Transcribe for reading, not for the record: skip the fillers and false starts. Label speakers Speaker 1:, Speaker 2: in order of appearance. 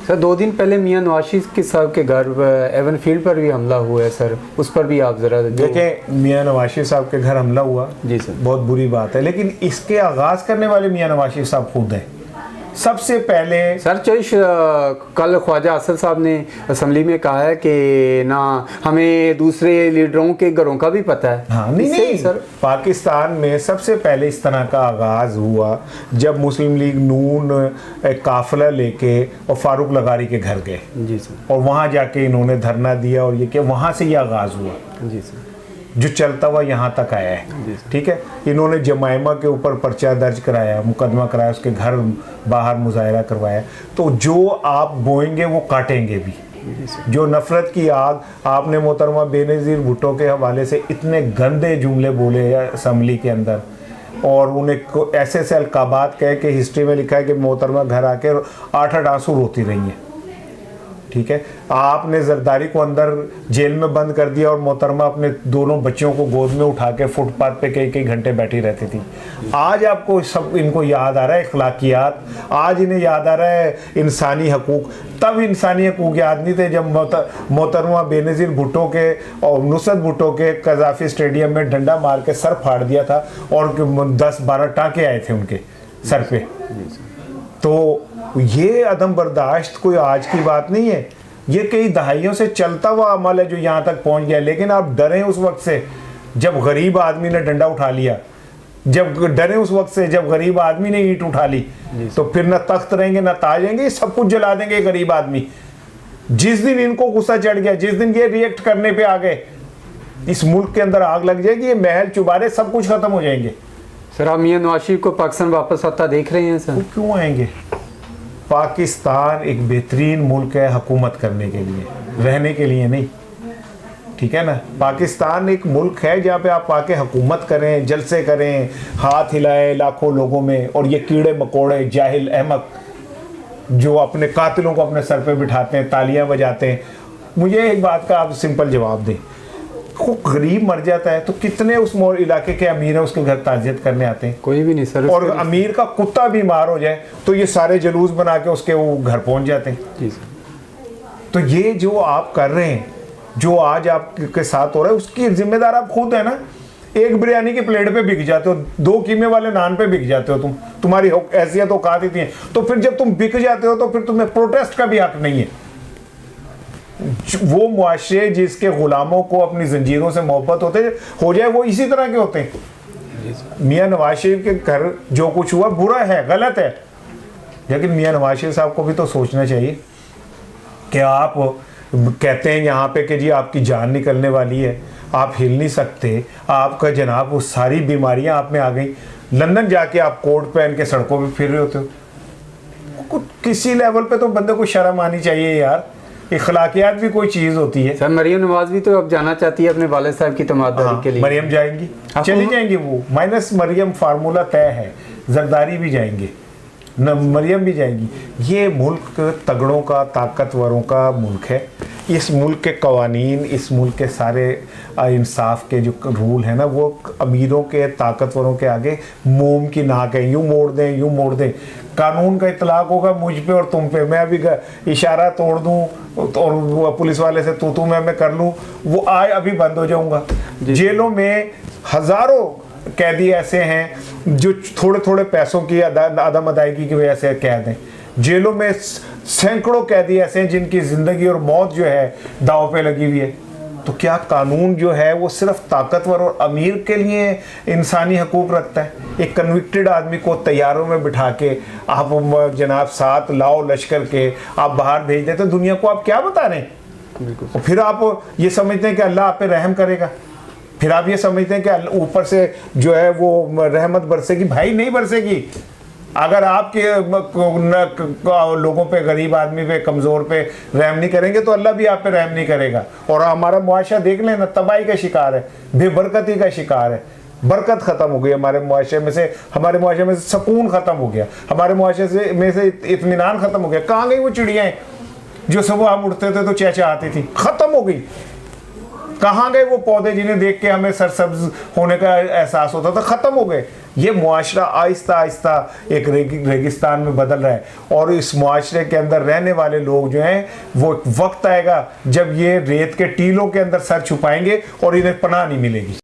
Speaker 1: Sir 2 दिन पहले मियां नवाज शरीफ के साहब के घर एवन फील्ड पर भी हमला हुआ है सर, उस पर भी आप ज़रा
Speaker 2: देखें। मियां नवाज शरीफ साहब के घर हमला हुआ
Speaker 1: जी सर,
Speaker 2: बहुत बुरी बात है, लेकिन इसके आगाज़ करने वाले मियां नवाज शरीफ साहब खुद हैं। सबसे पहले
Speaker 1: सर कल ख्वाजा असद साहब ने असेंबली में कहा है कि ना हमें दूसरे लीडरों के घरों का भी पता है।
Speaker 2: हाँ नहीं सर, पाकिस्तान में सबसे पहले इस तरह का आगाज़ हुआ जब मुस्लिम लीग नून एक काफिला लेके और फारूक लगारी के घर गए
Speaker 1: जी सर,
Speaker 2: और वहाँ जाके इन्होंने धरना दिया और ये कि वहाँ से ये आगाज़ हुआ
Speaker 1: जी सर,
Speaker 2: जो चलता हुआ यहाँ तक आया है। ठीक है, इन्होंने जमाइमा के ऊपर पर्चा दर्ज कराया, मुकदमा कराया, उसके घर बाहर मुजाहरा करवाया। तो जो आप बोएंगे वो काटेंगे भी। जो नफ़रत की आग आपने मोहतरमा बेनज़ीर भुट्टो के हवाले से इतने गंदे जुमले बोले असम्बली के अंदर, और उन्हें ऐसे ऐसे अलकाबात कह के हिस्ट्री में लिखा है कि मोहतरमा घर आके 8-8 आंसू रोती रही हैं। ठीक है, आपने जरदारी को अंदर जेल में बंद कर दिया और मोहतरमा अपने दोनों बच्चों को गोद में उठा के फुटपाथ पे कई कई घंटे बैठी रहती थी। आज आपको सब इनको याद आ रहा है अखलाकियात, आज इन्हें याद आ रहा है इंसानी हकूक़। तब इंसानी हकूक़ याद नहीं थे जब मोहतरमा बेनज़ीर भुट्टो के और नुसरत भुट्टो के कज़ाफ़ी स्टेडियम में डंडा मार के सर फाड़ दिया था और 10-12 टाँके आए थे उनके सर पे। तो ये अदम बर्दाश्त कोई आज की बात नहीं है, ये कई दहाइयों से चलता हुआ अमल है जो यहाँ तक पहुँच गया। लेकिन आप डरें उस वक्त से जब गरीब आदमी ने डंडा उठा लिया, जब डरें उस वक्त से जब गरीब आदमी ने ईंट उठा ली, तो फिर ना तख्त रहेंगे ना ताज रहेंगे, सब कुछ जला देंगे गरीब आदमी। जिस दिन इनको गुस्सा चढ़ गया, जिस दिन ये रिएक्ट करने पे आ गए, इस मुल्क के अंदर आग लग जाएगी, ये महल चुबारे सब कुछ खत्म हो जाएंगे।
Speaker 1: सर आप मियां नवाज शरीफ को पाकिस्तान वापस आता देख रहे हैं सर?
Speaker 2: वो क्यों आएंगे? पाकिस्तान एक बेहतरीन मुल्क है हुकूमत करने के लिए, रहने के लिए नहीं। ठीक है ना, पाकिस्तान एक मुल्क है जहाँ पे आप आके हुकूमत करें, जलसे करें, हाथ हिलाएं लाखों लोगों में, और ये कीड़े मकोड़े जाहिल अहमक जो अपने कातिलों को अपने सर पे बिठाते हैं, तालियां बजाते हैं। मुझे एक बात का आप सिंपल जवाब दें, को गरीब मर जाता है तो कितने उस इलाके के अमीर है उसके घर ताज़ियत करने आते हैं?
Speaker 1: कोई भी नहीं सर।
Speaker 2: और अमीर का कुत्ता बीमार हो जाए तो ये सारे जुलूस बना के उसके वो घर पहुंच जाते हैं।
Speaker 1: जी सर।
Speaker 2: तो ये जो आप कर रहे हैं, जो आज आपके साथ हो रहा है, उसकी जिम्मेदार आप खुद है ना। एक बिरयानी की प्लेट पे बिक जाते हो, 2 कीमे वाले नान पे बिक जाते हो, तुम्हारी हैसियत औकात इतनी है, तो फिर जब तुम बिक जाते हो तो फिर तुम्हें प्रोटेस्ट का भी हक नहीं है। वो मुआशरे जिसके गुलामों को अपनी जंजीरों से मोहब्बत हो जाए वो इसी तरह के होते हैं। मियां नवाज शरीफ के घर जो कुछ हुआ बुरा है, गलत है, लेकिन मियां नवाज शरीफ साहब को भी तो सोचना चाहिए कि आप कहते हैं यहाँ पे कि जी आपकी जान निकलने वाली है, आप हिल नहीं सकते, आपका जनाब वो सारी बीमारियां आप में आ गई, लंदन जाके आप कोट पहन के सड़कों पे फिर रहे होते हो। किसी लेवल पे तो बंदे को शर्म आनी चाहिए यार, इखलाकियात भी कोई चीज़ होती है।
Speaker 1: सर मरियम नवाज भी तो अब जाना चाहती है अपने वालिद साहब की तमाददारी के लिए।
Speaker 2: मरियम जाएंगी, चली जाएंगी, वो माइनस मरियम फार्मूला तय है। जरदारी भी जाएंगे, न मरियम भी जाएंगी। ये मुल्क तगड़ों का, ताकतवरों का मुल्क है। इस मुल्क के कवानीन, इस मुल्क के सारे इंसाफ के जो रूल है ना, वो अमीरों के, ताकतवरों के आगे मोम की नाक है। यूँ मोड़ दें, यूँ मोड़ दें। कानून का इतलाक होगा मुझ पे और तुम पे। मैं अभी इशारा तोड़ दूँ और पुलिस वाले से तू मैं कर लूँ, वो आए अभी बंद हो जाऊँगा। जेलों में हज़ारों कैदी ऐसे हैं जो थोड़े थोड़े पैसों की अदम अदायगी की वजह से कैद हैं। जेलों में सैकड़ों कैदी ऐसे हैं जिनकी ज़िंदगी और मौत जो है दांव पे लगी हुई है। तो क्या कानून जो है वो सिर्फ ताकतवर और अमीर के लिए इंसानी हकूक़ रखता है? एक कन्विक्टेड आदमी को तैयारों में बिठा के आप जनाब साथ लाओ लश्कर के आप बाहर भेज देते, दुनिया को आप क्या बता रहे हैं? और फिर आप ये समझते हैं कि अल्लाह आप पे रहम करेगा, फिर आप ये समझते हैं कि ऊपर से जो है वो रहमत बरसेगी। भाई नहीं बरसेगी। अगर आपके लोगों पे, गरीब आदमी पे, कमज़ोर पे रहम नहीं करेंगे तो अल्लाह भी आप पे रहम नहीं करेगा। और हमारा मुआशरा देख लेना, तबाही का शिकार है, बेबरकती का शिकार है। बरकत ख़त्म हो गई हमारे मुआशरे में से, हमारे मुआशरे में से सुकून ख़त्म हो गया, हमारे मुआशरे में से इत्मीनान ख़त्म हो गया। कहाँ गई वो चिड़ियाँ जो सुबह हम उठते थे तो चहचहाती थी? ख़त्म हो गई। कहाँ गए वो पौधे जिन्हें देख के हमें सरसब्ज होने का एहसास होता था? खत्म हो गए। ये मुआशरा आहिस्ता आहिस्ता एक रेगिस्तान में बदल रहा है, और इस मुआशरे के अंदर रहने वाले लोग जो हैं वो वक्त आएगा जब ये रेत के टीलों के अंदर सर छुपाएंगे और इन्हें पनाह नहीं मिलेगी।